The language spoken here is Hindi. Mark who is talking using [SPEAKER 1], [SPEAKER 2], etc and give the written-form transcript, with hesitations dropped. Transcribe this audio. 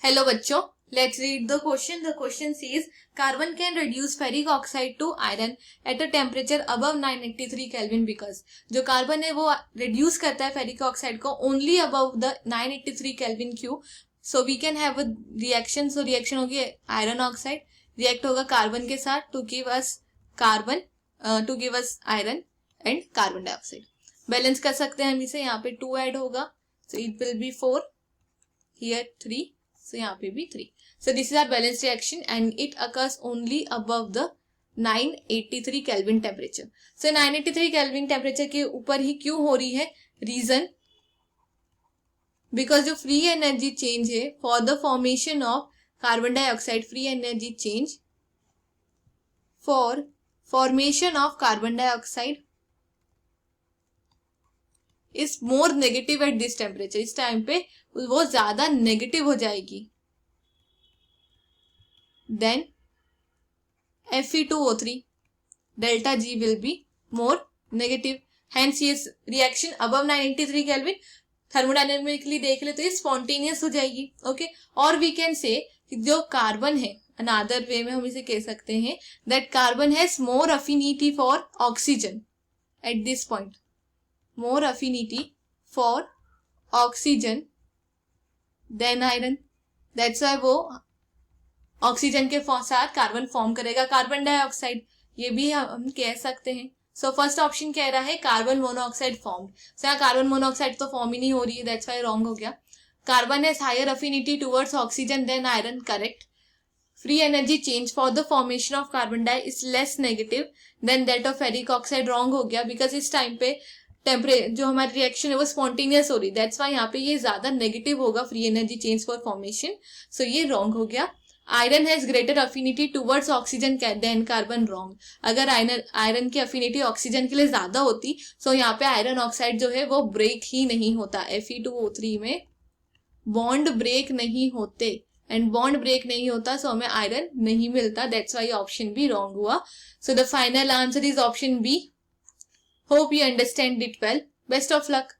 [SPEAKER 1] Hello बच्चों, let's read the question. The question says carbon can reduce ferric oxide to iron at a temperature above 983 Kelvin because जो कार्बन है वो reduce करता है ferric oxide को only above the 983 Kelvin Q. So we can have a reaction. So reaction होगी iron oxide react होगा कार्बन के साथ to give us carbon to give us iron and carbon dioxide. Balance कर सकते हैं हम इसे. यहाँ पे 2 ऐड होगा, so it will be 4, here 3. So यहाँ पे भी 3. So this is our balanced reaction and it occurs only above the 983 Kelvin temperature. So 983 Kelvin temperature के ऊपर ही क्यों हो रही है? Reason because जो free energy change है for the formation of carbon dioxide, free energy change for formation of carbon dioxide is more negative at this temperature. इस टाइम पे वो ज्यादा नेगेटिव हो जाएगी then Fe2O3 delta G will be more negative. Hence ये रिएक्शन अबव 983 केल्विन थर्मोडायनेमिकली देख ले तो ये स्पॉन्टेनियस हो जाएगी. ओके, और वी कैन से जो कार्बन है अनदर वे में हम इसे कह सकते हैं that carbon has more affinity for oxygen at this point, more affinity for oxygen than iron. That's why वो ऑक्सीजन के साथ कार्बन फॉर्म करेगा कार्बन डाइऑक्साइड, ये भी हम कह सकते हैं. सो फर्स्ट ऑप्शन कह रहा है कार्बन मोनोऑक्साइड फॉर्म. सो यहाँ कार्बन मोनोऑक्साइड तो फॉर्म ही नहीं हो रही है, दैट्स व्हाई रॉन्ग हो गया. Carbon has higher affinity towards oxygen than iron, correct. Free energy change for the formation of carbon die is less negative than that of ferric oxide, wrong हो गया बिकॉज इस टाइम पे जो हमारी रिएक्शन है वो स्पॉन्टेनियस हो रही है, दैट्स वाई यहाँ पे ये ज्यादा नेगेटिव होगा free energy change for formation. So ये रॉन्ग हो गया. Iron has greater affinity towards oxygen than carbon, wrong. अगर आयरन की अफिनिटी ऑक्सीजन के लिए ज्यादा होती सो यहाँ पे आयरन ऑक्साइड जो है वो ब्रेक ही नहीं होता. Fe2O3 में बॉन्ड ब्रेक नहीं होते एंड बॉन्ड ब्रेक नहीं होता सो हमें आयरन नहीं मिलता, that's why option B wrong हुआ. So the final answer is option B. Hope you understand it well. Best of luck.